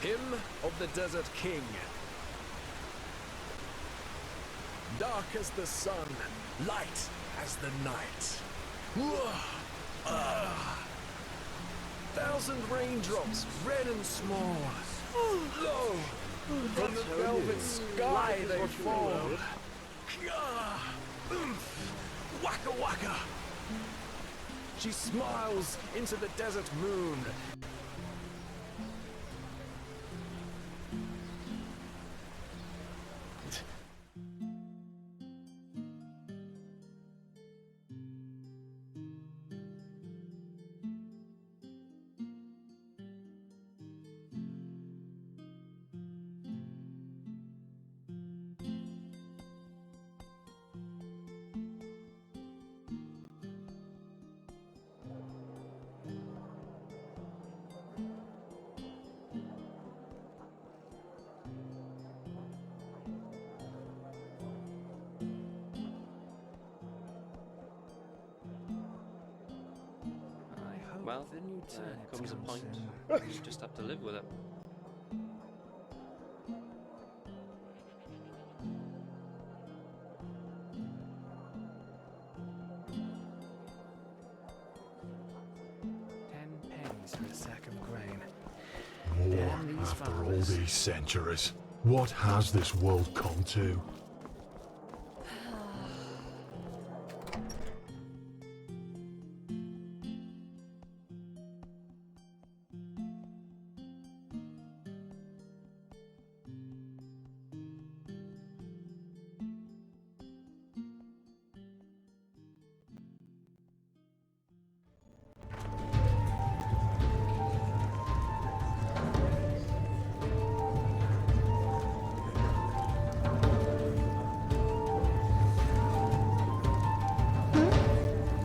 Hymn of the Desert King. Dark as the sun, light as the night. Thousand raindrops, red and small. Lo, from the velvet sky they fall. Waka waka. She smiles into the desert moon. Well, there comes a point. You just have to live with it. £10 for a sack of grain. War after all these centuries. What has this world come to?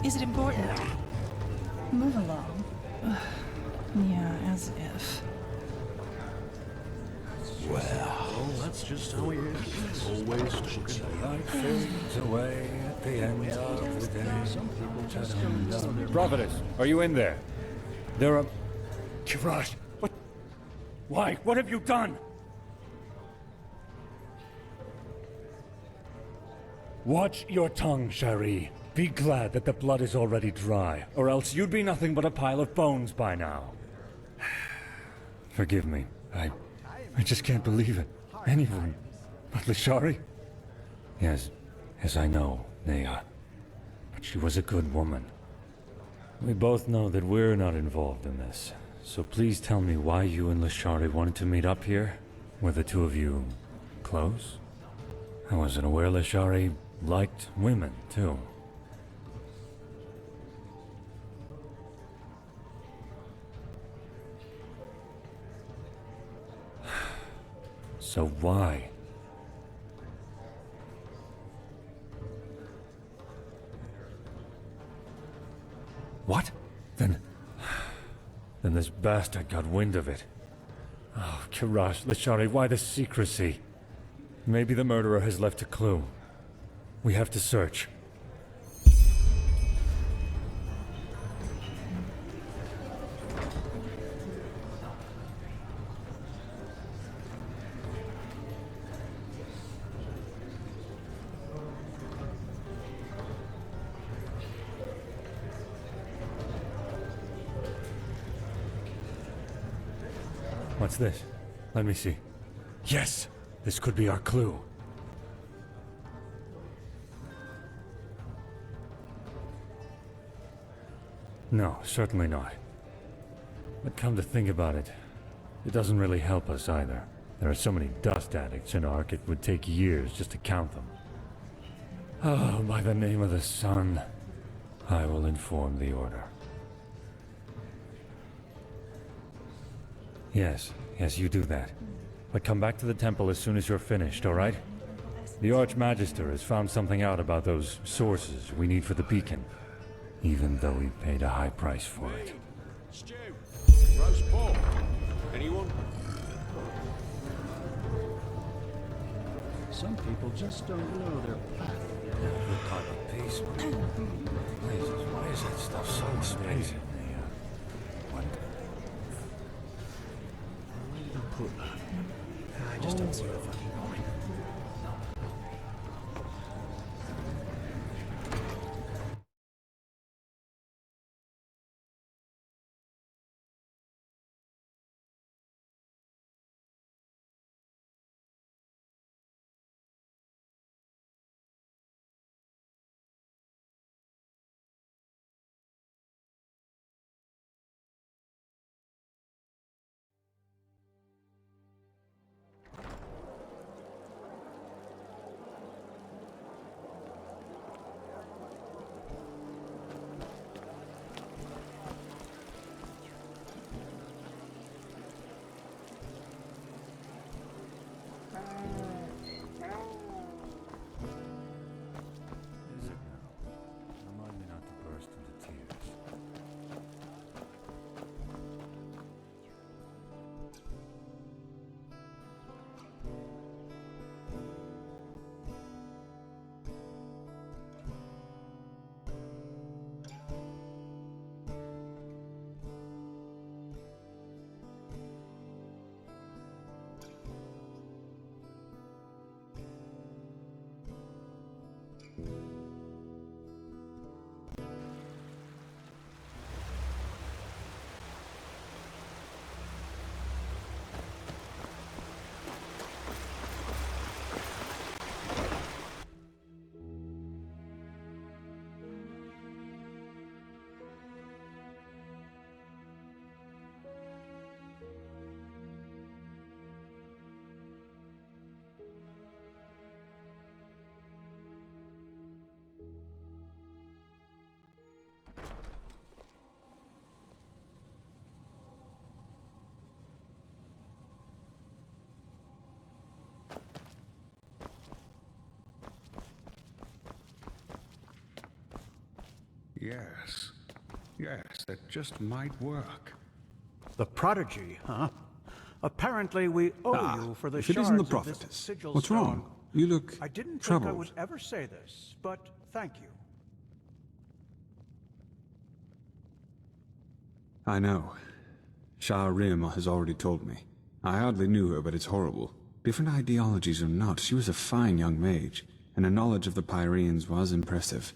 Is it important? Move along. Yeah, as if. Well, that's just how he is. Always talking. The light fades away at the end of the day. Some people just don't know. Providence, are you in there? There are... Kirash, what? Why? What have you done? Watch your tongue, Shari. Be glad that the blood is already dry, or else you'd be nothing but a pile of bones by now. Forgive me. I just can't believe it. Anyone but Lashari? Yes, I know, Nea. But she was a good woman. We both know that we're not involved in this. So please tell me why you and Lashari wanted to meet up here? Were the two of you close? I wasn't aware Lashari liked women, too. So why? What? Then this bastard got wind of it. Oh, Kirash, Lashari, why the secrecy? Maybe the murderer has left a clue. We have to search. What's this? Let me see. Yes! This could be our clue. No, certainly not. But come to think about it, it doesn't really help us either. There are so many dust addicts in Ark, it would take years just to count them. Oh, by the name of the sun, I will inform the Order. Yes, you do that. But come back to the temple as soon as you're finished, all right? The Archmagister has found something out about those sources we need for the beacon, even though we paid a high price for it. Stew, roast pork. Anyone? Some people just don't know their path. What type of peace? Jesus, why is that stuff so expensive? Put fancy if I'm going. Is it now? Remind me not to burst into tears. Yes. Yes, that just might work. The prodigy, huh? Apparently we owe you for the if it shards isn't the of this prophetess, sigil what's stone. wrong? You look I didn't troubled. think I would ever say this, but thank you. I know. Skyrim has already told me. I hardly knew her, but it's horrible. Different ideologies or not, she was a fine young mage, and her knowledge of the Pyreans was impressive.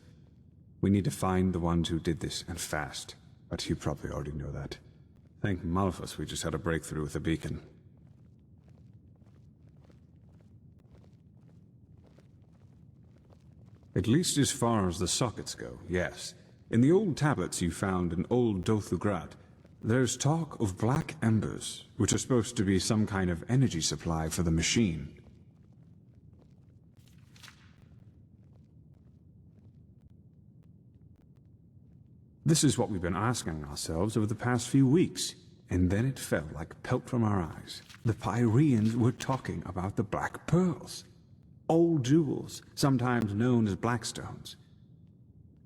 We need to find the ones who did this, and fast. But you probably already know that. Thank Malphus we just had a breakthrough with the beacon. At least as far as the sockets go, yes. In the old tablets you found in Old Dothugrat, there's talk of black embers, which are supposed to be some kind of energy supply for the machine. This is what we've been asking ourselves over the past few weeks, and then it fell like pelt from our eyes. The Pyreans were talking about the Black Pearls. Old jewels, sometimes known as Blackstones.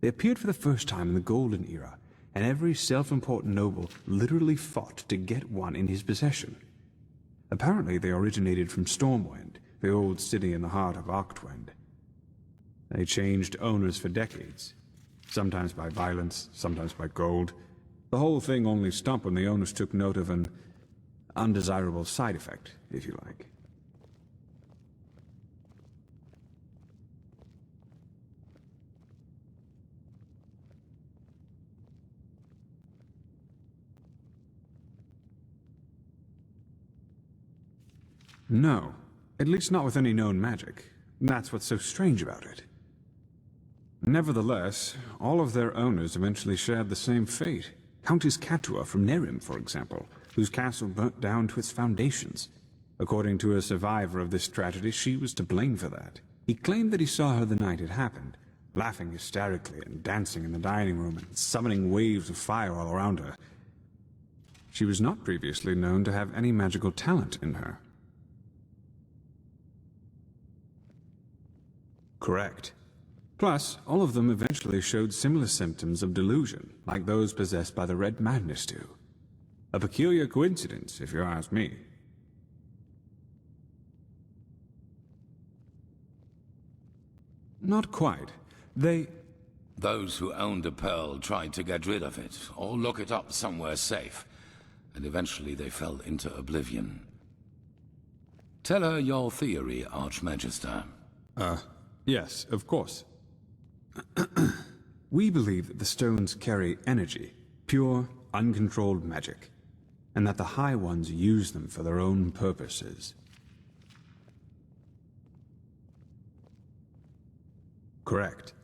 They appeared for the first time in the Golden Era, and every self-important noble literally fought to get one in his possession. Apparently they originated from Stormwind, the old city in the heart of Octwind. They changed owners for decades, sometimes by violence, sometimes by gold. The whole thing only stopped when the owners took note of an undesirable side effect, if you like. No, at least not with any known magic. That's what's so strange about it. Nevertheless, all of their owners eventually shared the same fate. Countess Catua from Nehrim, for example, whose castle burnt down to its foundations. According to a survivor of this tragedy, she was to blame for that. He claimed that he saw her the night it happened, laughing hysterically and dancing in the dining room and summoning waves of fire all around her. She was not previously known to have any magical talent in her. Correct. Plus, all of them eventually showed similar symptoms of delusion, like those possessed by the Red Madness do. A peculiar coincidence, if you ask me. Not quite. Those who owned a pearl tried to get rid of it, or lock it up somewhere safe, and eventually they fell into oblivion. Tell her your theory, Archmagister. Yes, of course. We believe that the stones carry energy, pure, uncontrolled magic, and that the High Ones use them for their own purposes. Correct.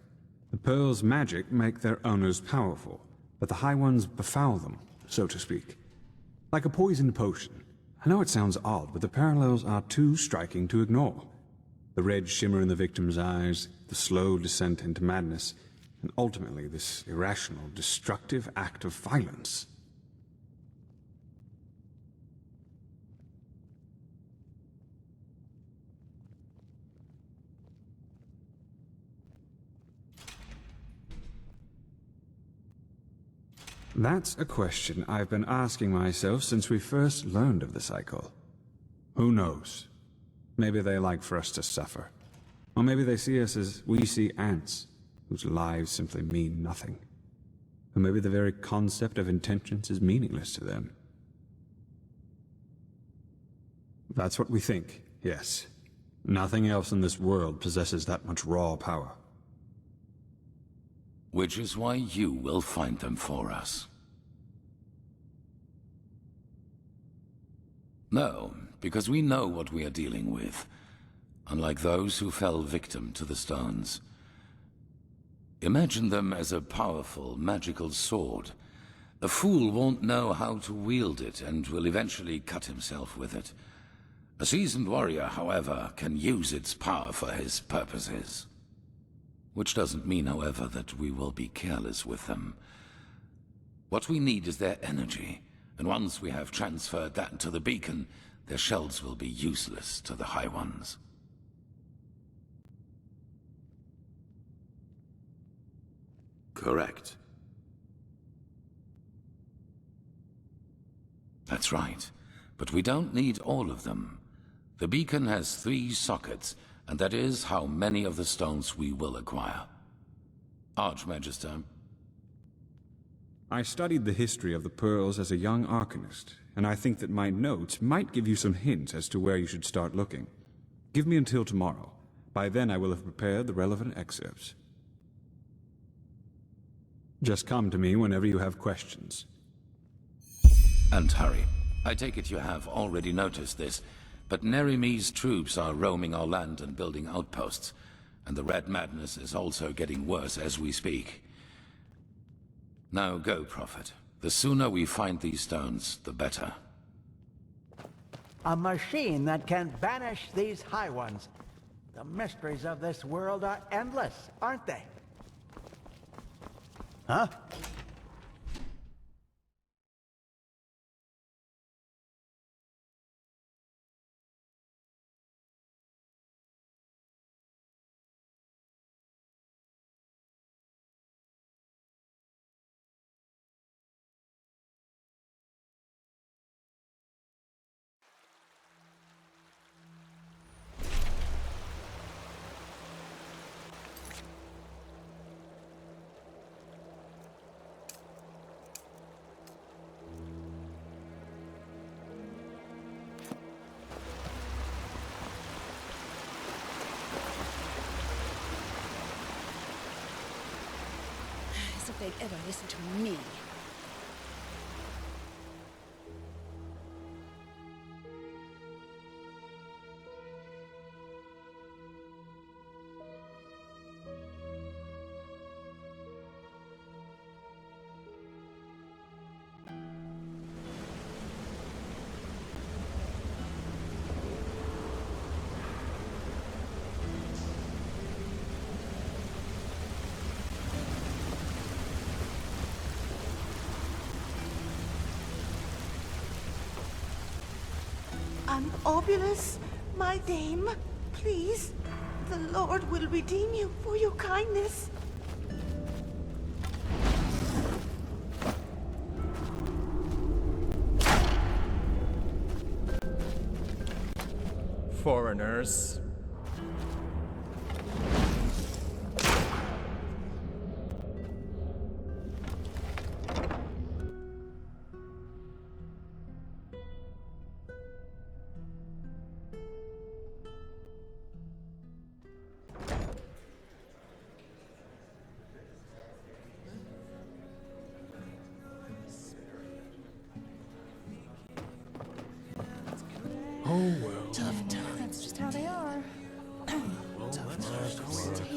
The pearls' magic make their owners powerful, but the High Ones befoul them, so to speak. Like a poisoned potion. I know it sounds odd, but the parallels are too striking to ignore. The red shimmer in the victim's eyes, the slow descent into madness, and ultimately this irrational, destructive act of violence. That's a question I've been asking myself since we first learned of the cycle. Who knows? Maybe they like for us to suffer. Or maybe they see us as we see ants, whose lives simply mean nothing. Or maybe the very concept of intentions is meaningless to them. That's what we think, yes. Nothing else in this world possesses that much raw power. Which is why you will find them for us. No, because we know what we are dealing with, unlike those who fell victim to the stones. Imagine them as a powerful, magical sword. A fool won't know how to wield it and will eventually cut himself with it. A seasoned warrior, however, can use its power for his purposes. Which doesn't mean, however, that we will be careless with them. What we need is their energy, and once we have transferred that to the beacon, their shells will be useless to the High Ones. Correct. That's right, but we don't need all of them. The beacon has 3 sockets, and that is how many of the stones we will acquire. Archmagister. I studied the history of the pearls as a young arcanist, and I think that my notes might give you some hints as to where you should start looking. Give me until tomorrow. By then I will have prepared the relevant excerpts. Just come to me whenever you have questions. And hurry. I take it you have already noticed this, but Nehrim's troops are roaming our land and building outposts, and the Red Madness is also getting worse as we speak. Now go, Prophet. The sooner we find these stones, the better. A machine that can banish these High Ones. The mysteries of this world are endless, aren't they? Huh? As if they'd ever listen to me. Obulus, my dame, please, the Lord will redeem you for your kindness. Foreigners.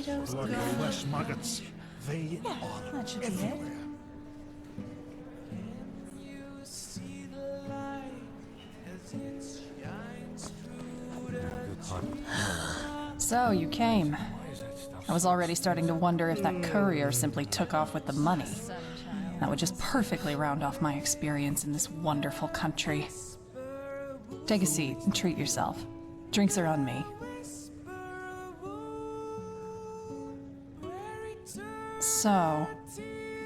Bloody flesh maggots. They are That should be it. everywhere. So, you came. I was already starting to wonder if that courier simply took off with the money. That would just perfectly round off my experience in this wonderful country. Take a seat and treat yourself. Drinks are on me. So...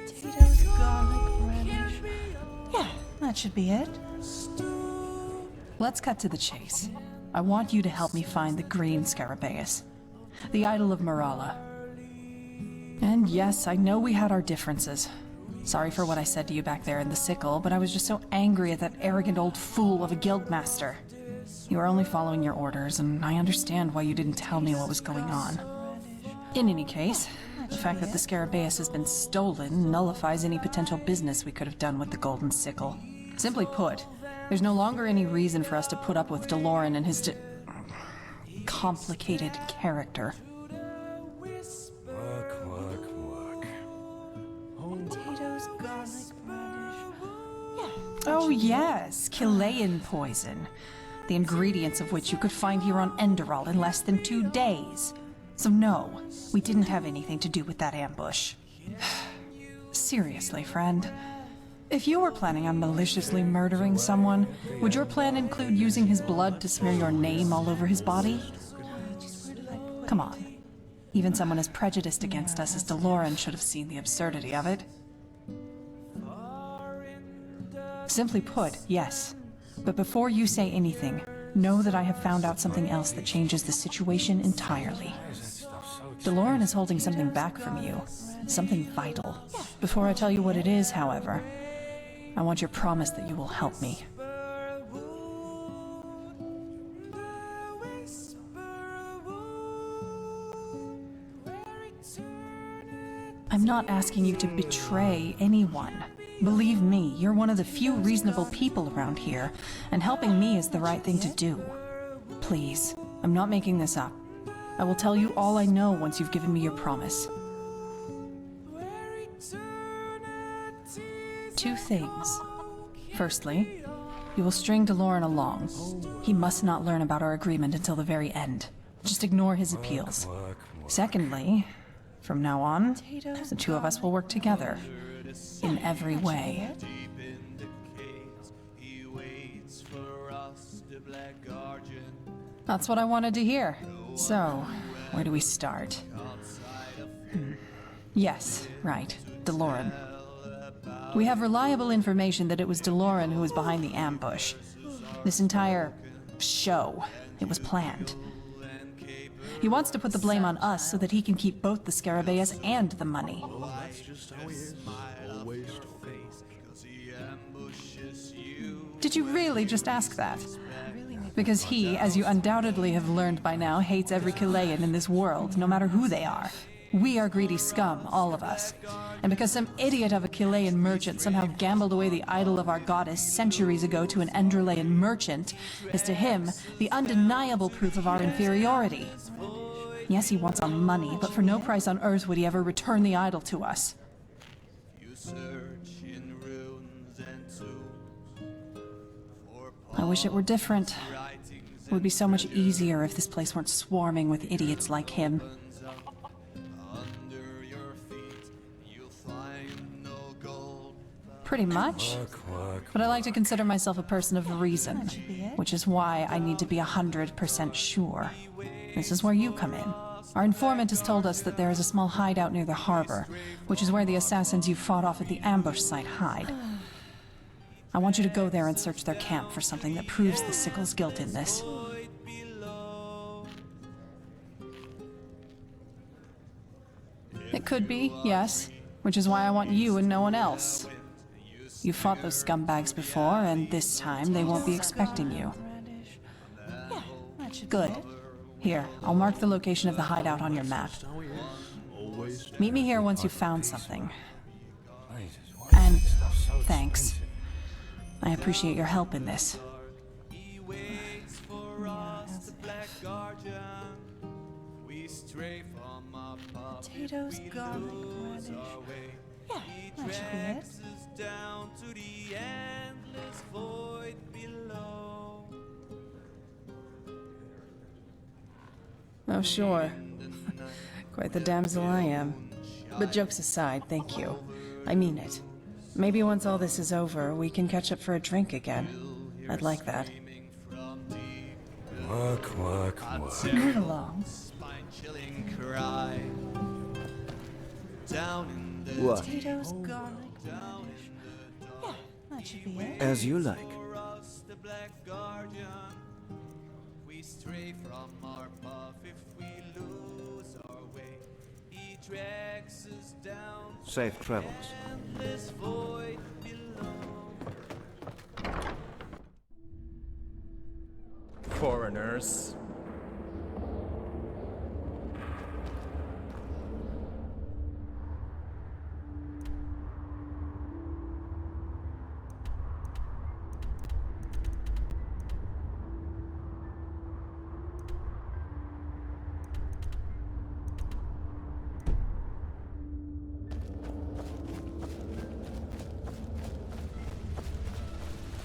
potatoes, garlic, radish... Yeah, that should be it. Let's cut to the chase. I want you to help me find the green Scarabaeus, the idol of Morala. And yes, I know we had our differences. Sorry for what I said to you back there in the sickle, but I was just so angry at that arrogant old fool of a guildmaster. You were only following your orders, and I understand why you didn't tell me what was going on. In any case, the fact that the Scarabaeus has been stolen nullifies any potential business we could have done with the golden sickle. Simply put, there's no longer any reason for us to put up with Deloran and his complicated character. Potatoes, garlic, radish. Yeah. Oh yes, Chilean poison. The ingredients of which you could find here on Enderal in less than 2 days. So no, we didn't have anything to do with that ambush. Seriously, friend. If you were planning on maliciously murdering someone, would your plan include using his blood to smear your name all over his body? Come on. Even someone as prejudiced against us as Deloran should have seen the absurdity of it. Simply put, yes. But before you say anything, know that I have found out something else that changes the situation entirely. Deloran is holding something back from you. Something vital. Before I tell you what it is, however, I want your promise that you will help me. I'm not asking you to betray anyone. Believe me, you're one of the few reasonable people around here, and helping me is the right thing to do. Please, I'm not making this up. I will tell you all I know once you've given me your promise. 2 things. Firstly, you will string Deloran along. He must not learn about our agreement until the very end. Just ignore his appeals. Secondly, from now on, the 2 of us will work together. In every way. That's what I wanted to hear. So, where do we start? Yes, right. Deloran. We have reliable information that it was Deloran who was behind the ambush. This entire show, it was planned. He wants to put the blame on us so that he can keep both the Scarabaeus and the money. Did you really just ask that? Because he, as you undoubtedly have learned by now, hates every Chilean in this world, no matter who they are. We are greedy scum, all of us. And because some idiot of a Chilean merchant somehow gambled away the idol of our goddess centuries ago to an Enderalian merchant, is to him the undeniable proof of our inferiority. Yes, he wants our money, but for no price on earth would he ever return the idol to us. I wish it were different. It would be so much easier if this place weren't swarming with idiots like him. Pretty much. But I like to consider myself a person of reason, which is why I need to be 100% sure. This is where you come in. Our informant has told us that there is a small hideout near the harbor, which is where the assassins you fought off at the ambush site hide. I want you to go there and search their camp for something that proves the Sickle's guilt in this. It could be, yes, which is why I want you and no one else. You fought those scumbags before, and this time they won't be expecting you. Good. Here, I'll mark the location of the hideout on your map. Meet me here once you've found something. And thanks. I appreciate your help in this. Potatoes, garlic, radish. Yeah, that should be it. Down to the endless void below. Oh, sure. Quite the damsel I am. But jokes aside, thank you. I mean it. Maybe once all this is over, we can catch up for a drink again. I'd like that. Work, work, work. Move along. Spine-chilling cry. Down in the What? Potatoes, garlic, radish. Yeah, that should be it. As you like. the Black Guardian. We stray from our path if we lose our way. He drags us down to Safe travels. endless void below. Foreigners.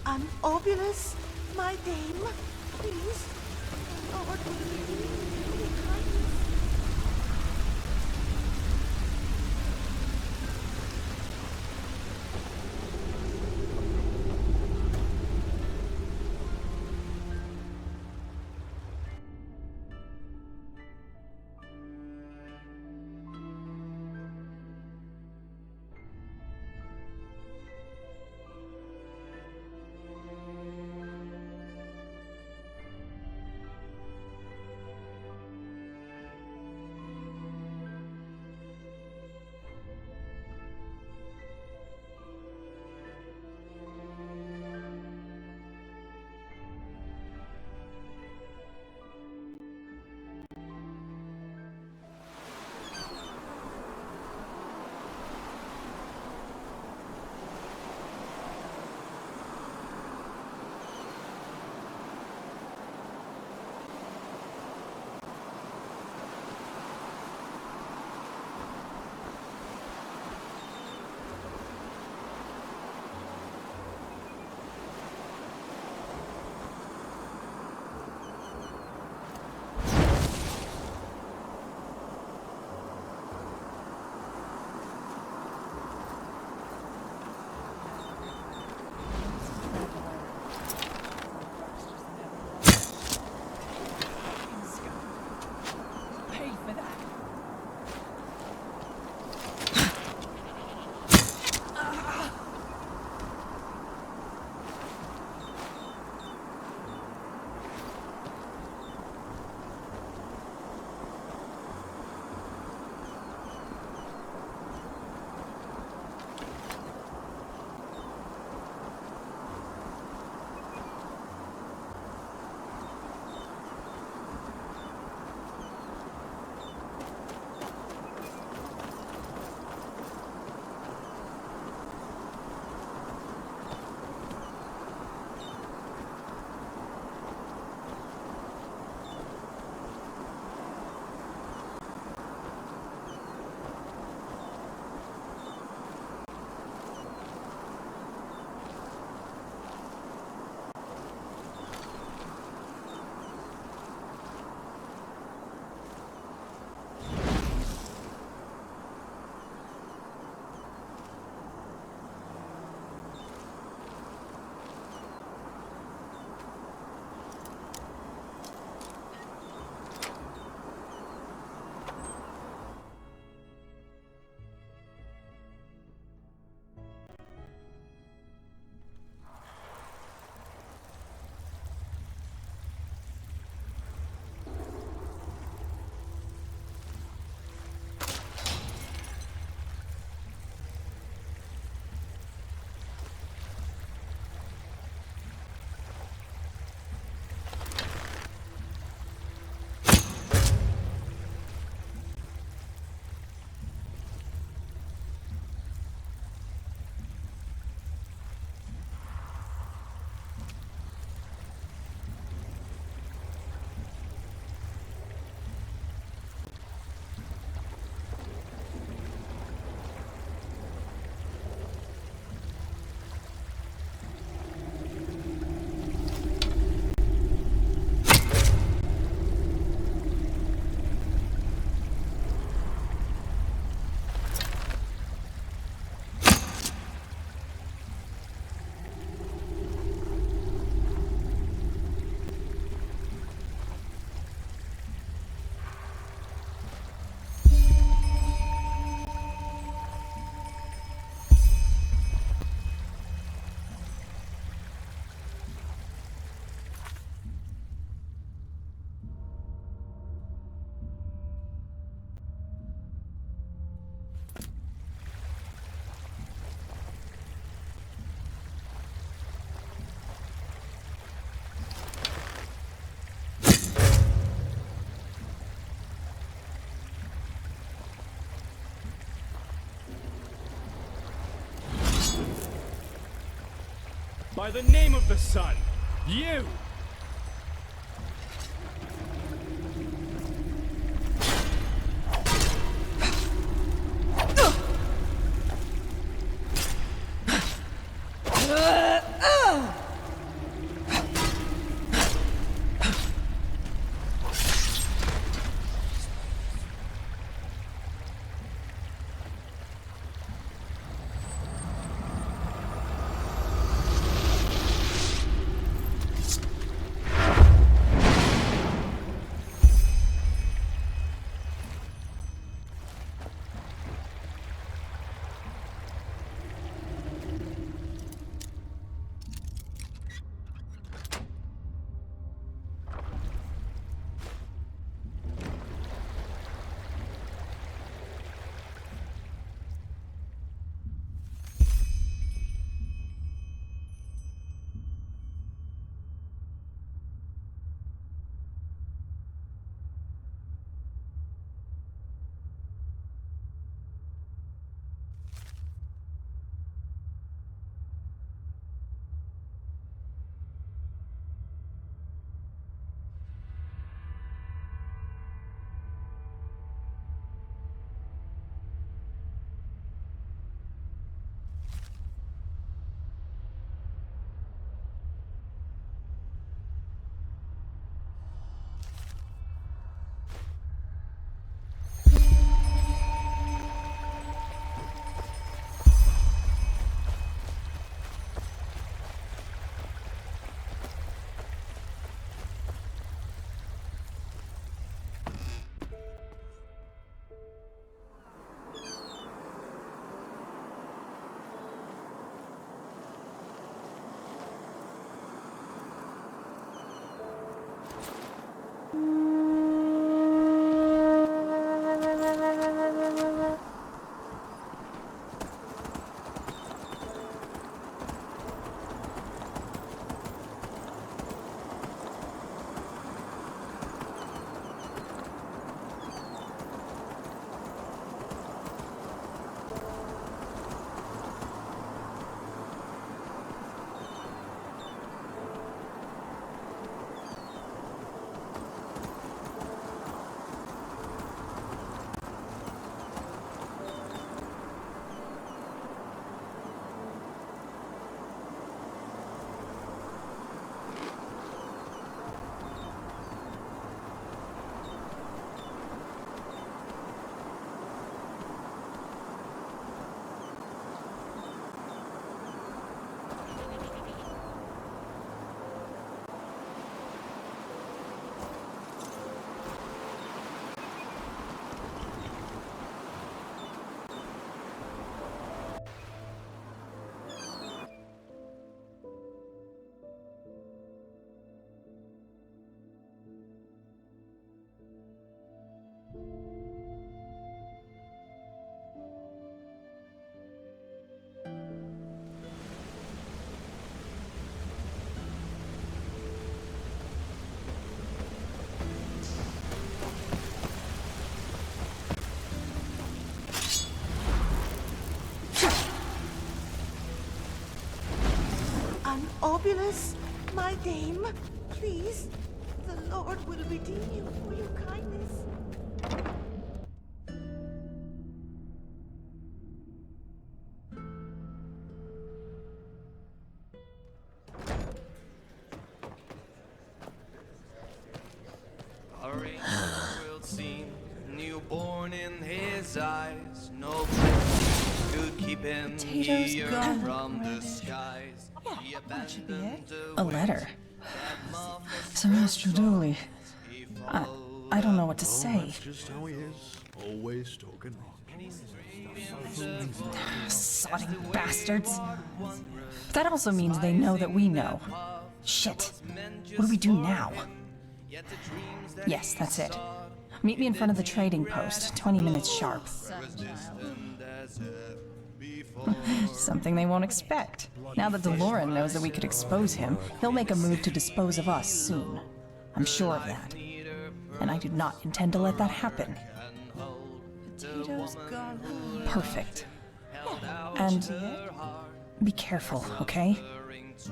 An obulus, my dame, please. Lord, will you do me kindness? By the name of the sun, you! Obulus, my dame, please, the Lord will redeem you for your kindness. A rainbow will seem newborn in his eyes. No prince could keep him here from the skies. Yeah, that should be it. A letter. Sir Master Dooley. I don't know what to say. That's just how he is. Always talking wrong. Sodding bastards. But that also means they know that we know. Shit. What do we do now? Yes, that's it. Meet me in front of the trading post, 20 minutes sharp. Something they won't expect. Now that DeLorean knows that we could expose him, he'll make a move to dispose of us soon. I'm sure of that. And I do not intend to let that happen. Potatoes, garlic. Perfect. And be careful, okay?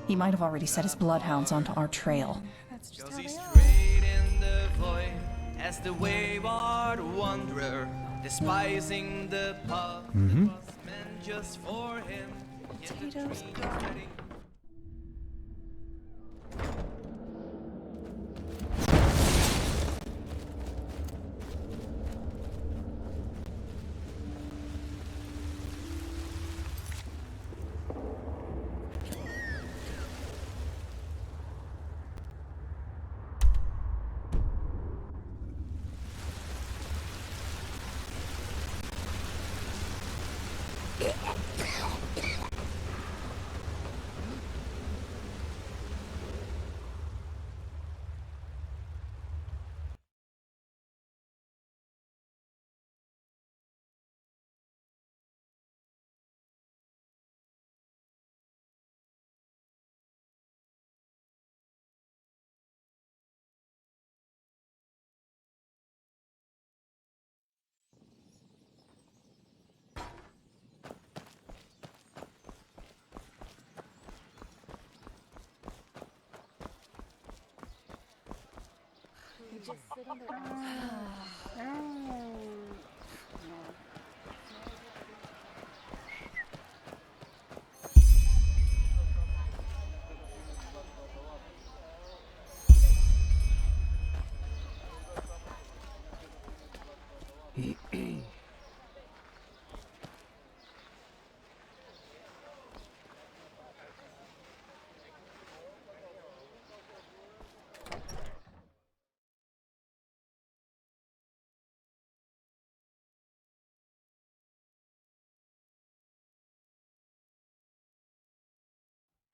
He might have already set his bloodhounds onto our trail. That's just Goes how he they are. straight in the void as the wayward wanderer, despising the pub that was meant just for him. Yet the Potatoes, trees garlic. ready-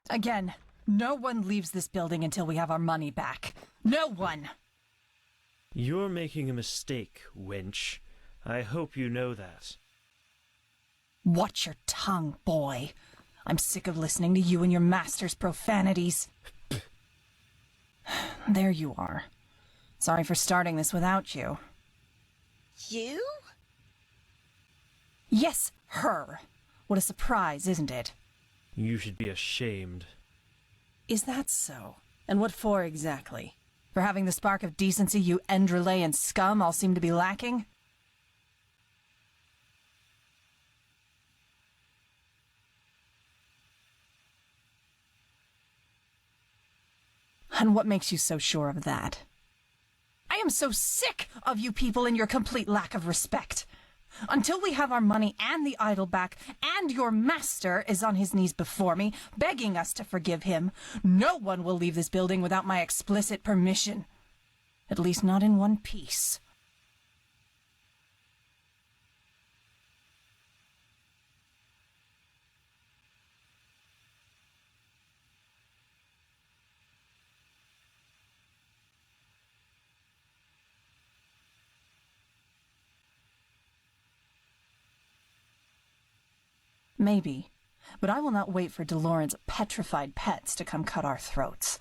Again, no one leaves this building until we have our money back. No one! You're making a mistake, wench. I hope you know that. Watch your tongue, boy. I'm sick of listening to you and your master's profanities. There you are. Sorry for starting this without you. You? Yes, her. What a surprise, isn't it? You should be ashamed. Is that so? And what for exactly? For having the spark of decency you Enderal and scum all seem to be lacking? And what makes you so sure of that? I am so sick of you people and your complete lack of respect. Until we have our money and the idol back, and your master is on his knees before me, begging us to forgive him, no one will leave this building without my explicit permission. At least not in one piece. Maybe, but I will not wait for DeLorean's petrified pets to come cut our throats.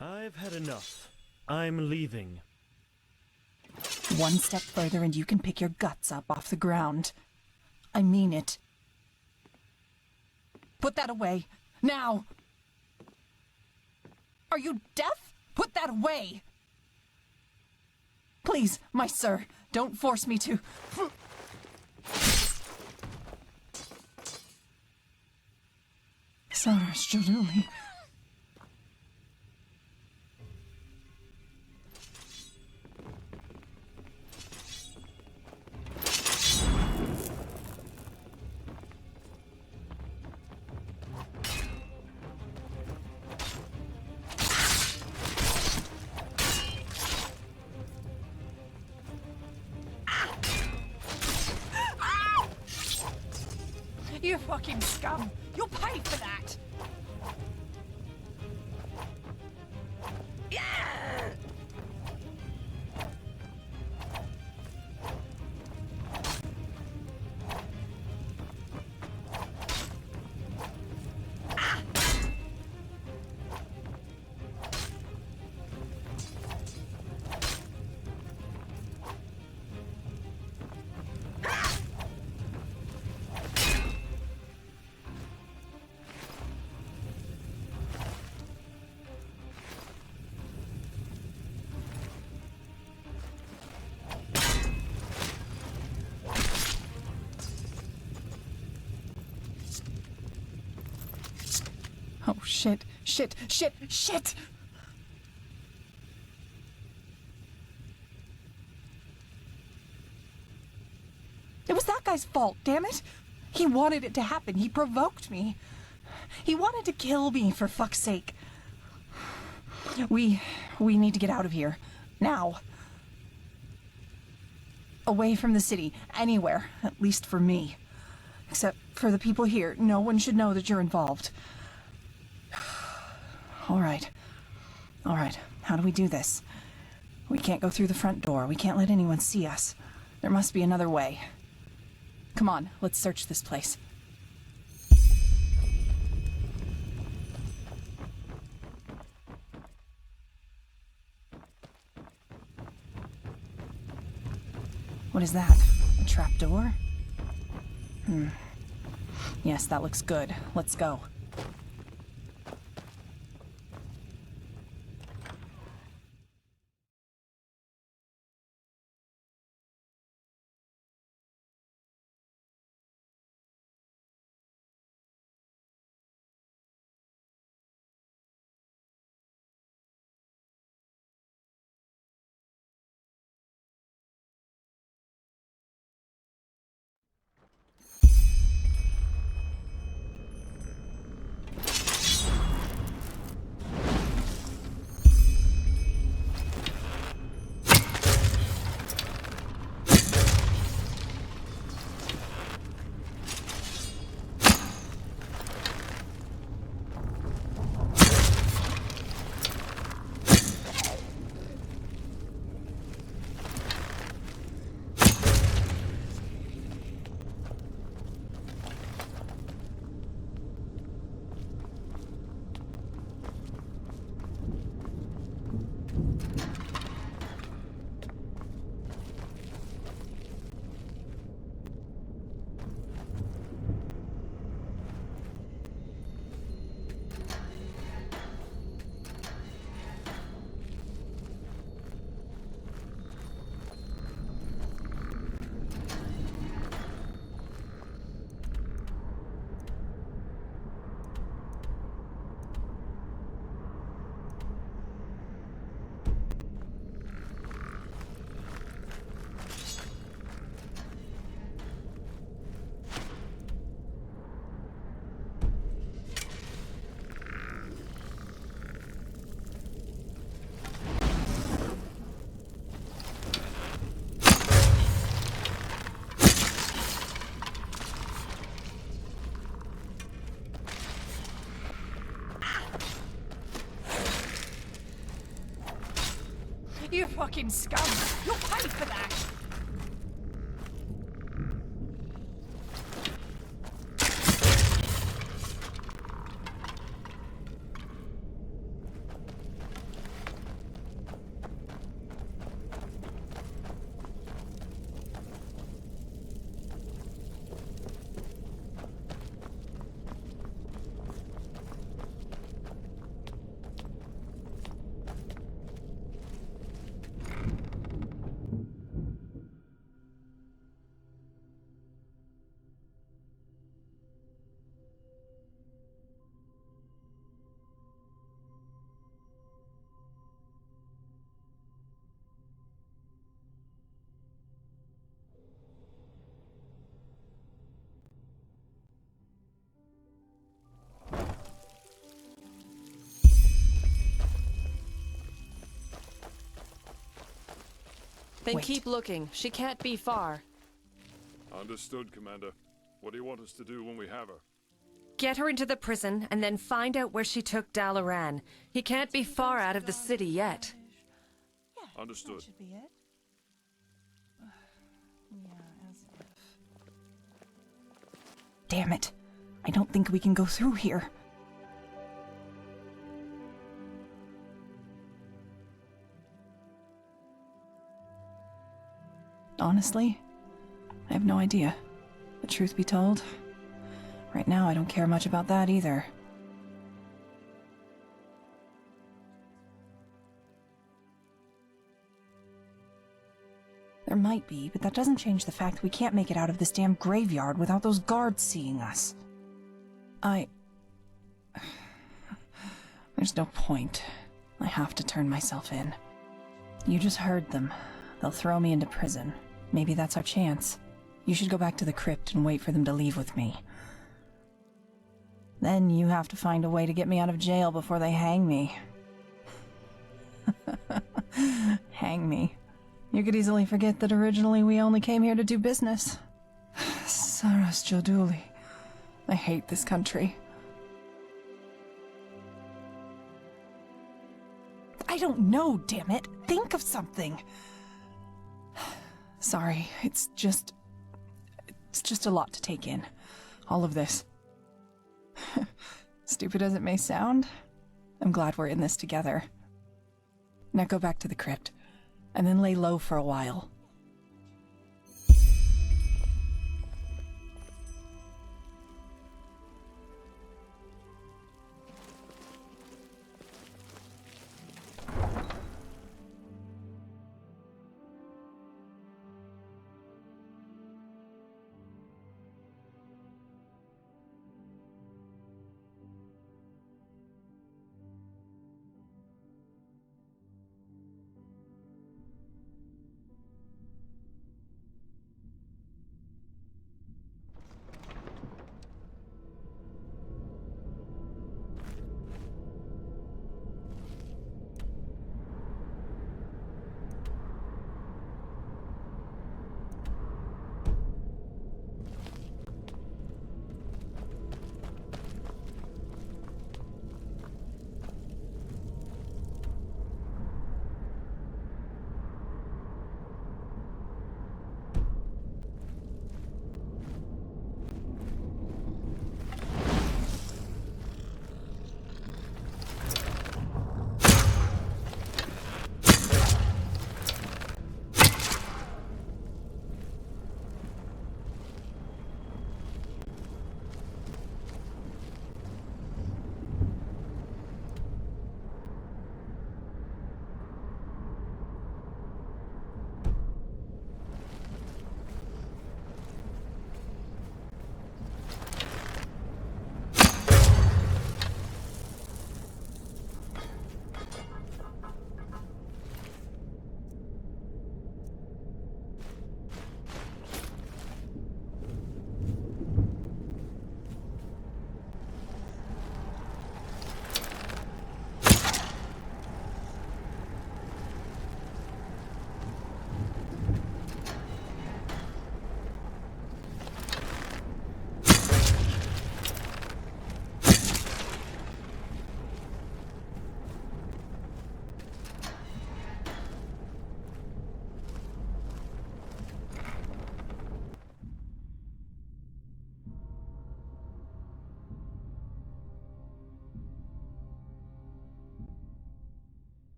I've had enough. I'm leaving. One step further and you can pick your guts up off the ground. I mean it. Put that away. Now! Are you deaf? Put that away! Please, my sir, don't force me to... Sarah Struduli. You fucking scum! You'll pay for that! Shit, shit, shit, shit! It was that guy's fault, damn it! He wanted it to happen. He provoked me. He wanted to kill me, for fuck's sake. We need to get out of here. Now. Away from the city. Anywhere. At least for me. Except for the people here. No one should know that you're involved. Alright. Alright. How do we do this? We can't go through the front door. We can't let anyone see us. There must be another way. Come on, let's search this place. What is that? A trapdoor? Yes, that looks good. Let's go. You fucking scum! You'll pay for that! Then keep looking. She can't be far. Understood, Commander. What do you want us to do when we have her? Get her into the prison, and then find out where she took Dalaran. He can't be far out of the city yet. Understood. That should be it. Damn it. I don't think we can go through here. Honestly, I have no idea. The truth be told, right now I don't care much about that either. There might be, but that doesn't change the fact we can't make it out of this damn graveyard without those guards seeing us. There's no point. I have to turn myself in. You just heard them. They'll throw me into prison. Maybe that's our chance. You should go back to the crypt and wait for them to leave with me. Then you have to find a way to get me out of jail before they hang me. Hang me. You could easily forget that originally we only came here to do business. Saras Joduli. I hate this country. I don't know, damn it. Think of something. Sorry, it's just a lot to take in. All of this. Stupid as it may sound, I'm glad we're in this together. Now go back to the crypt, and then lay low for a while.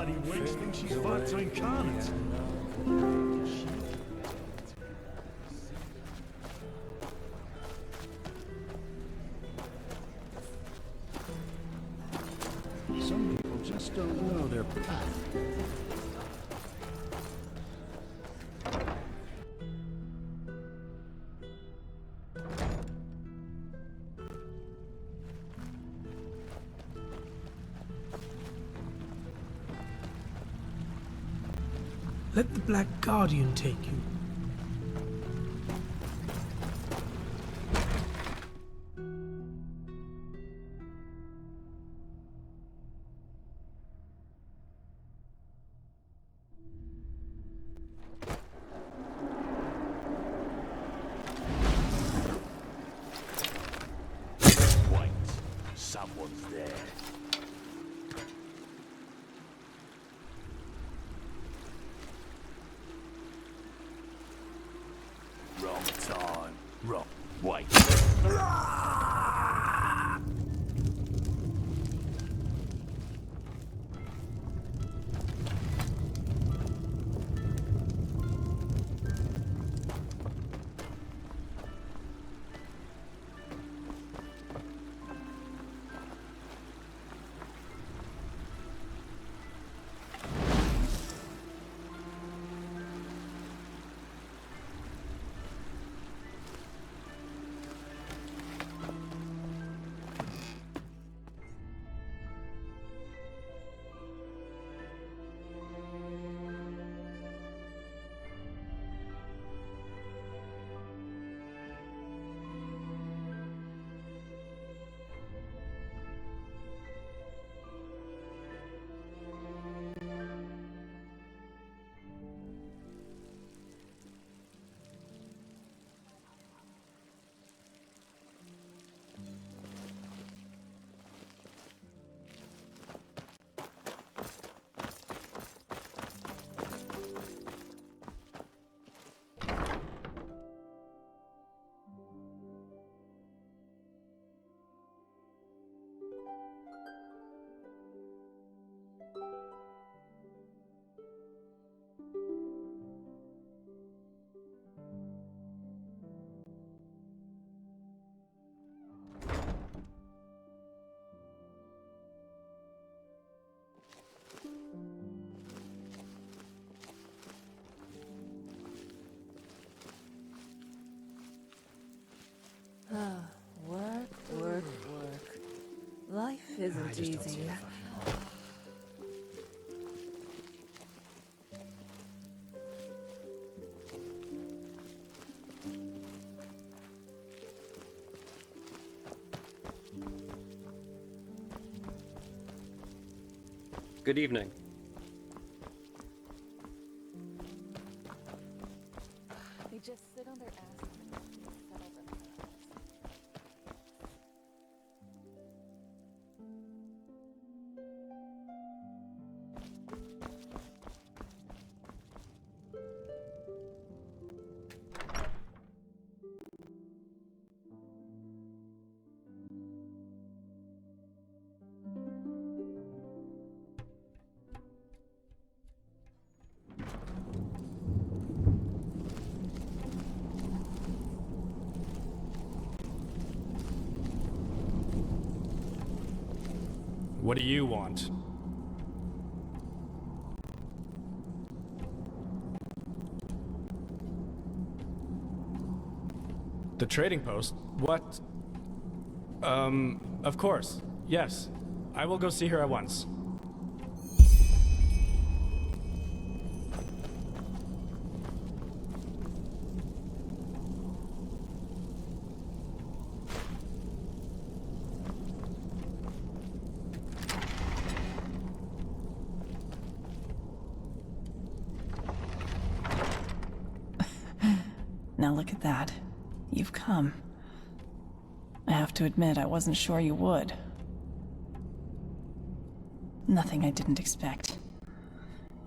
bloody wench thinks she's first incarnate. Some people just don't know their path. Let the Black Guardian take you. Wait, someone's there. Wrong time. Wrong. Wait. Work, work, work. Life isn't easy. Good evening. They just sit on their asses and settle themselves. What do you want? The trading post? What? Of course. Yes. I will go see her at once. Now look at that. You've come. I have to admit, I wasn't sure you would. Nothing I didn't expect.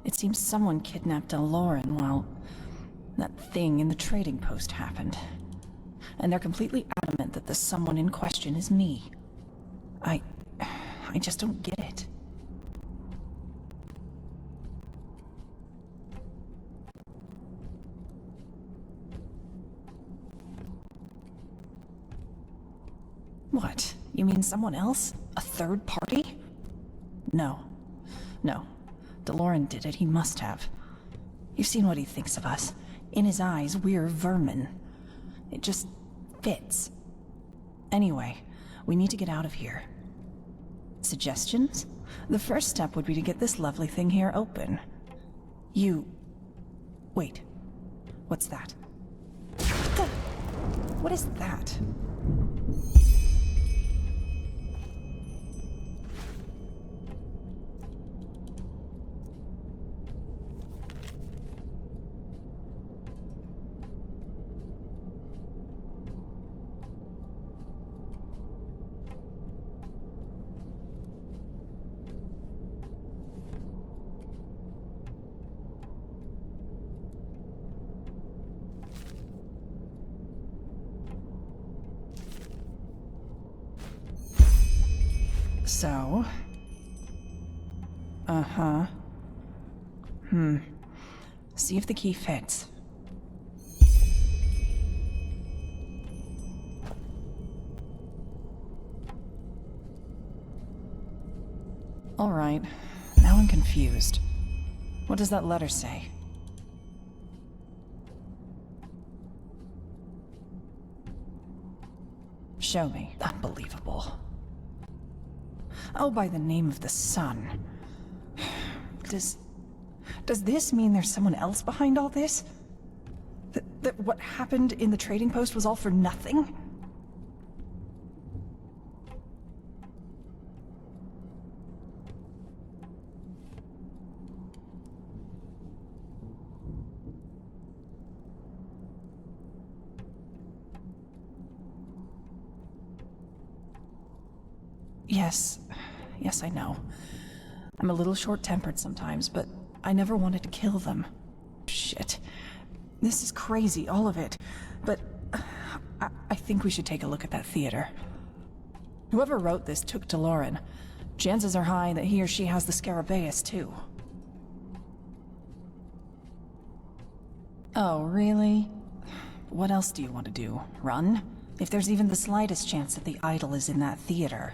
It seems someone kidnapped Lauren while that thing in the trading post happened. And they're completely adamant that the someone in question is me. I just don't get it. mean someone else? A third party? No. No. DeLorean did it. He must have. You've seen what he thinks of us. In his eyes, we're vermin. It just fits. Anyway, we need to get out of here. Suggestions? The first step would be to get this lovely thing here open. Wait. What's that? What is that? So... Uh-huh. See if the key fits. All right. Now I'm confused. What does that letter say? Show me. Unbelievable. Oh, by the name of the sun. Does this mean there's someone else behind all this? That what happened in the trading post was all for nothing? Yes, I know. I'm a little short-tempered sometimes, but I never wanted to kill them. Shit. This is crazy, all of it. But I think we should take a look at that theater. Whoever wrote this took DeLorean. Chances are high that he or she has the Scarabaeus, too. Oh, really? What else do you want to do? Run? If there's even the slightest chance that the idol is in that theater,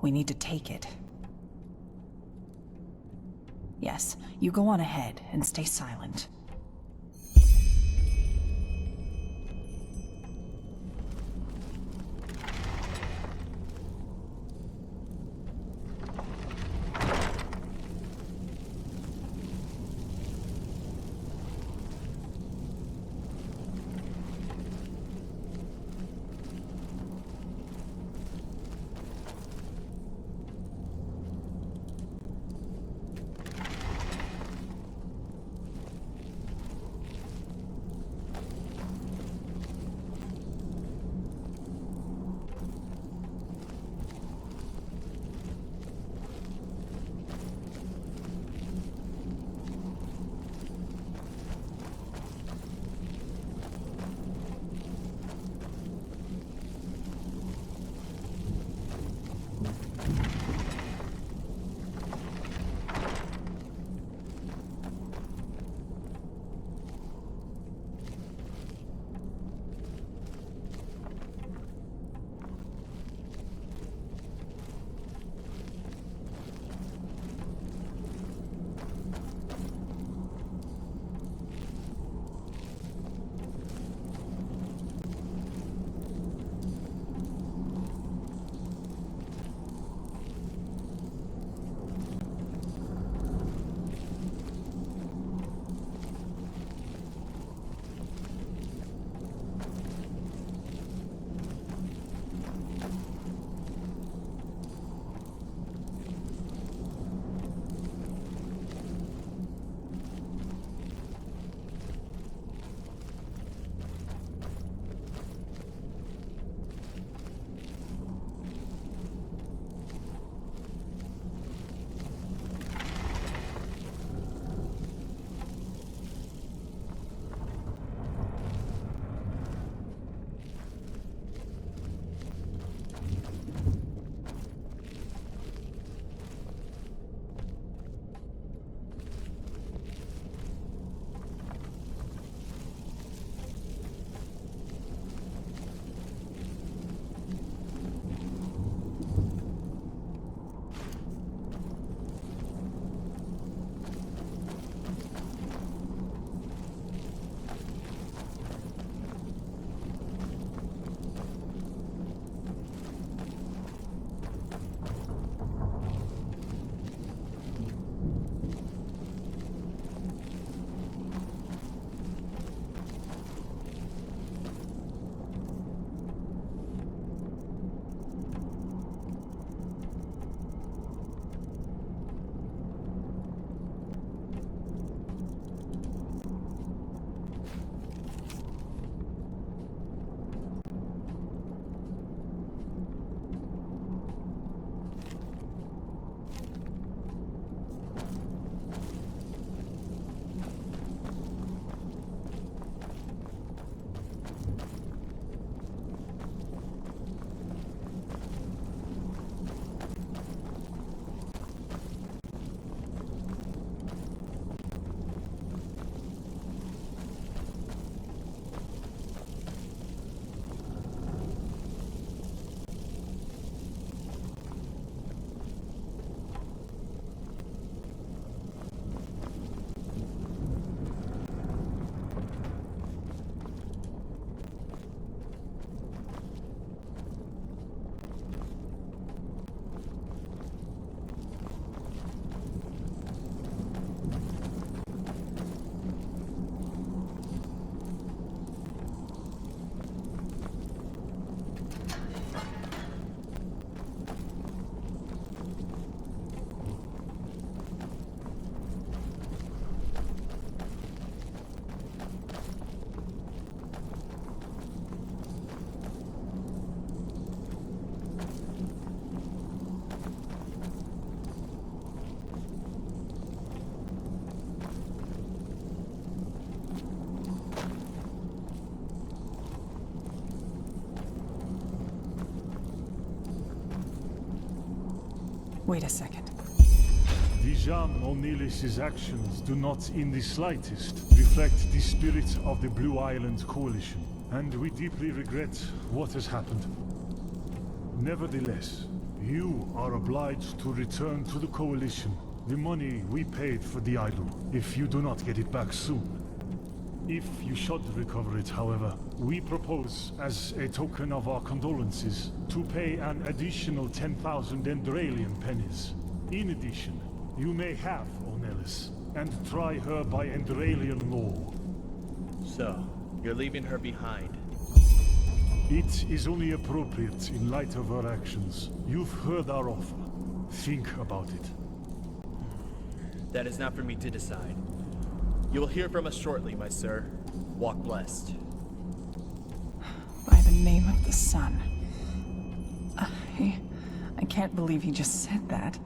we need to take it. Yes, you go on ahead and stay silent. Wait a second. Dijam O'Neillis's actions do not in the slightest reflect the spirit of the Blue Island Coalition, and we deeply regret what has happened. Nevertheless, you are obliged to return to the Coalition the money we paid for the idol, if you do not get it back soon. If you should recover it, however, we propose, as a token of our condolences, to pay an additional 10,000 Enderalian pennies. In addition, you may have O'Neillis, and try her by Enderalian law. So, you're leaving her behind. It is only appropriate in light of her actions. You've heard our offer. Think about it. That is not for me to decide. You will hear from us shortly, my sir. Walk blessed. By the name of the sun. I can't believe he just said that.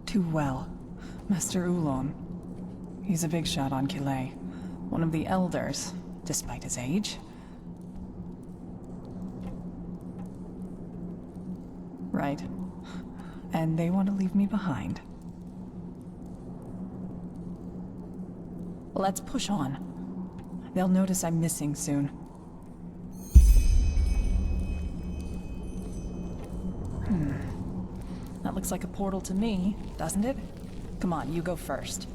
Too well. Master Oolong. He's a big shot on Kilay. One of the elders, despite his age. Right. And they want to leave me behind. Let's push on. They'll notice I'm missing soon. That looks like a portal to me, doesn't it? Come on, you go first.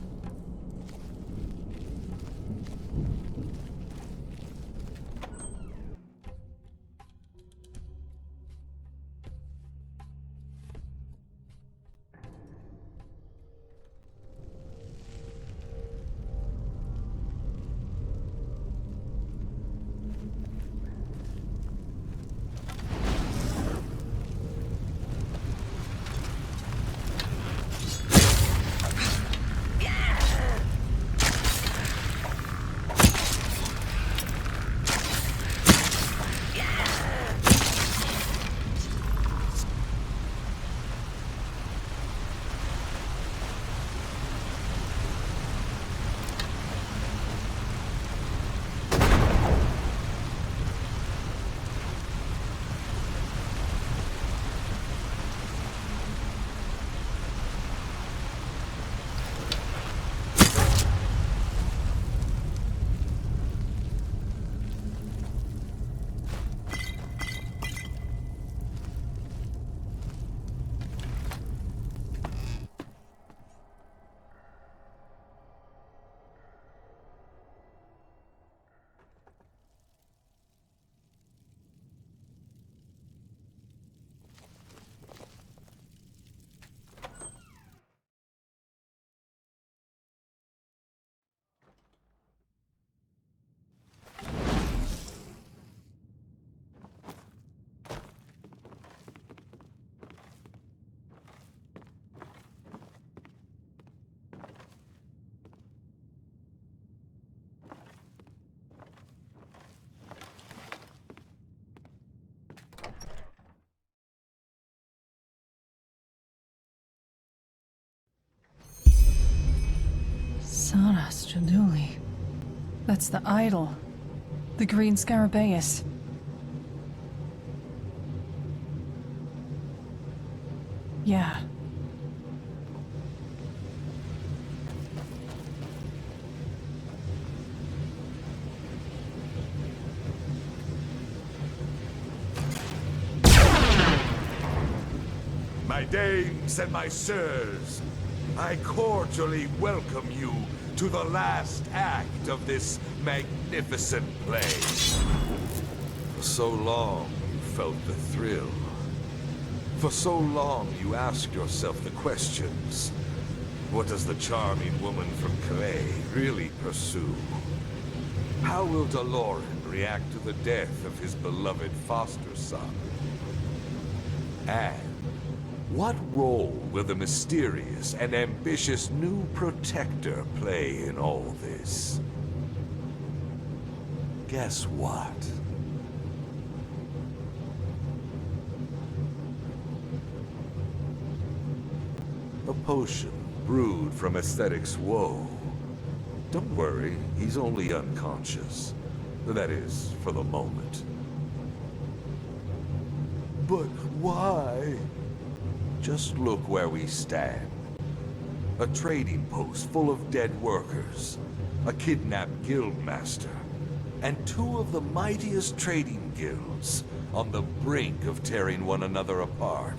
Saras Jaduli. That's the idol. The green scarabaeus. Yeah. My dames and my sirs, I cordially welcome you to the last act of this magnificent play. For so long you felt the thrill. For so long you asked yourself the questions. What does the charming woman from Calais really pursue? How will Daloran react to the death of his beloved foster son? And what role will the mysterious and ambitious new protector play in all this? Guess what? A potion brewed from aesthetic's woe. Don't worry, he's only unconscious. That is, for the moment. But why? Just look where we stand. A trading post full of dead workers, a kidnapped guild master, and two of the mightiest trading guilds on the brink of tearing one another apart.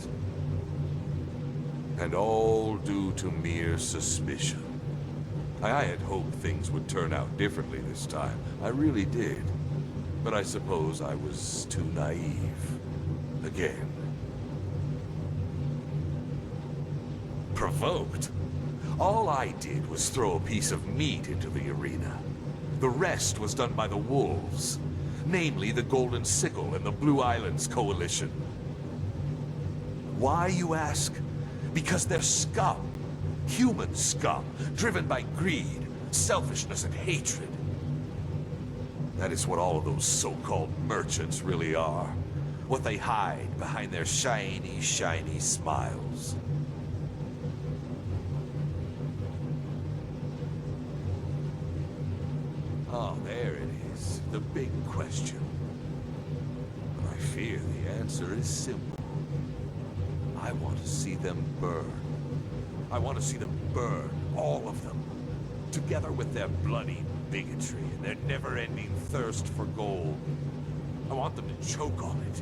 And all due to mere suspicion. I had hoped things would turn out differently this time. I really did. But I suppose I was too naive. Again. Provoked? All I did was throw a piece of meat into the arena. The rest was done by the wolves. Namely, the Golden Sickle and the Blue Islands Coalition. Why, you ask? Because they're scum. Human scum, driven by greed, selfishness, and hatred. That is what all of those so-called merchants really are. What they hide behind their shiny, shiny smiles. Oh, there it is. The big question. But I fear the answer is simple. I want to see them burn. I want to see them burn, all of them. Together with their bloody bigotry and their never-ending thirst for gold. I want them to choke on it.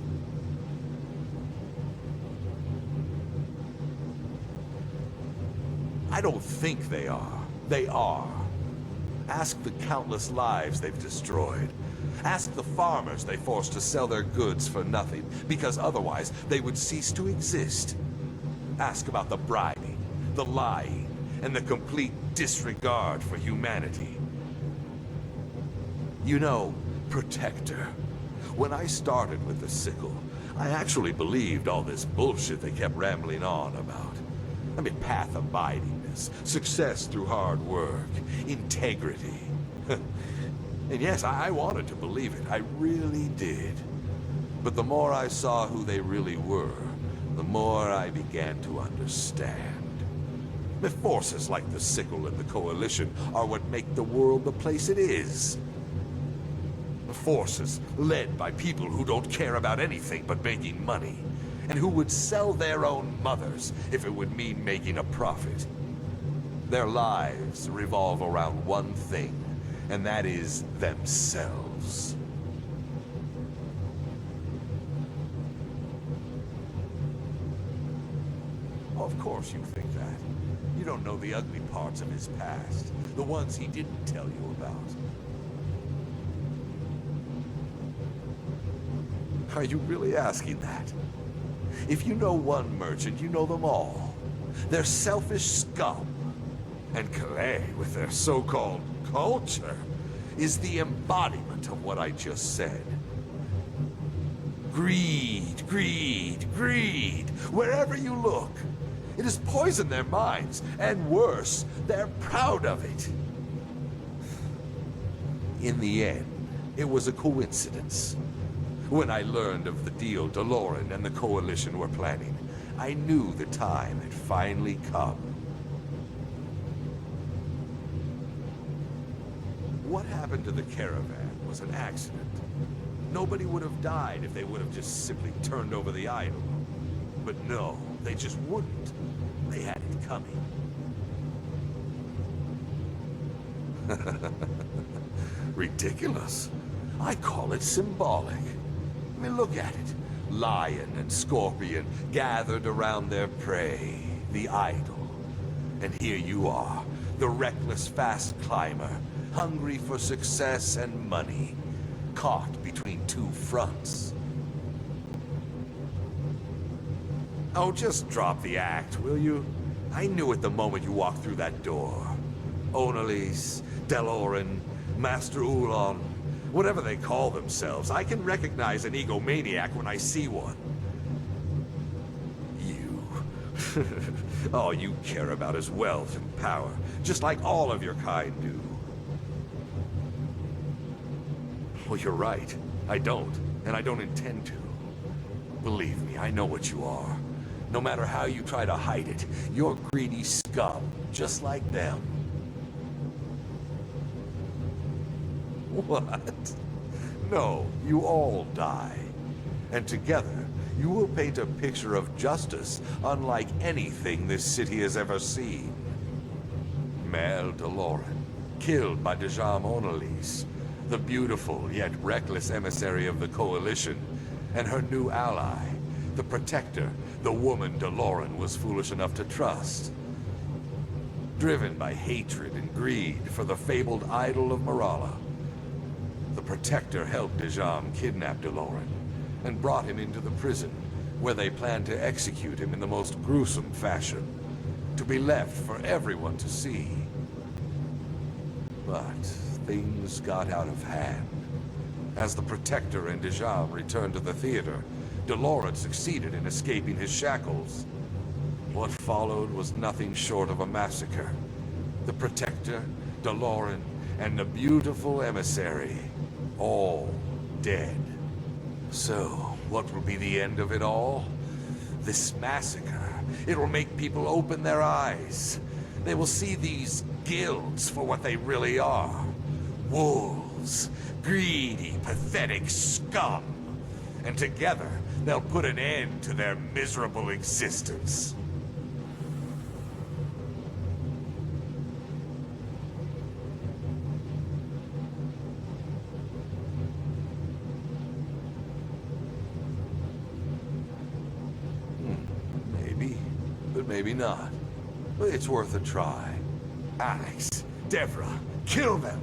I don't think they are. They are. Ask the countless lives they've destroyed. Ask the farmers they forced to sell their goods for nothing, because otherwise they would cease to exist. Ask about the bribing, the lying, and the complete disregard for humanity. You know, Protector, when I started with the sickle, I actually believed all this bullshit they kept rambling on about. I mean, path abidingness, success through hard work, integrity. And yes, I wanted to believe it. I really did. But the more I saw who they really were, the more I began to understand. The forces like the Sickle and the Coalition are what make the world the place it is. The forces led by people who don't care about anything but making money, and who would sell their own mothers if it would mean making a profit. Their lives revolve around one thing, and that is themselves. Of course you think that. You don't know the ugly parts of his past, the ones he didn't tell you about. Are you really asking that? If you know one merchant, you know them all. They're selfish scum. And Calais, with their so-called culture, is the embodiment of what I just said. Greed, greed, greed, wherever you look. It has poisoned their minds, and worse, they're proud of it. In the end, it was a coincidence. When I learned of the deal Deloren and the Coalition were planning, I knew the time had finally come. What happened to the caravan was an accident. Nobody would have died if they would have just simply turned over the idol. But no, they just wouldn't. They had it coming. Ridiculous. I call it symbolic. I mean, look at it. Lion and scorpion gathered around their prey, the idol. And here you are, the reckless fast climber, hungry for success and money, caught between two fronts. Oh, just drop the act, will you? I knew it the moment you walked through that door. Onalis, Deloren, Master Ulon, whatever they call themselves, I can recognize an egomaniac when I see one. You. All you care about is wealth and power, just like all of your kind do. Well, you're right. I don't, and I don't intend to. Believe me, I know what you are. No matter how you try to hide it, you're greedy scum, just like them. What? No, you all die. And together, you will paint a picture of justice unlike anything this city has ever seen. Mel Deloren, killed by Dejam Onalis, the beautiful yet reckless emissary of the Coalition, and her new ally, the Protector, the woman Deloren was foolish enough to trust. Driven by hatred and greed for the fabled idol of Marala, the Protector helped Dejam kidnap Deloren and brought him into the prison, where they planned to execute him in the most gruesome fashion, to be left for everyone to see. But things got out of hand. As the Protector and Dejam returned to the theater, Deloren succeeded in escaping his shackles. What followed was nothing short of a massacre. The Protector, Deloren, and the beautiful emissary, all dead. So, what will be the end of it all? This massacre. It will make people open their eyes. They will see these guilds for what they really are. Wolves. Greedy, pathetic scum. And together, they'll put an end to their miserable existence. Maybe, but maybe not. But it's worth a try. Alex, Deborah, kill them!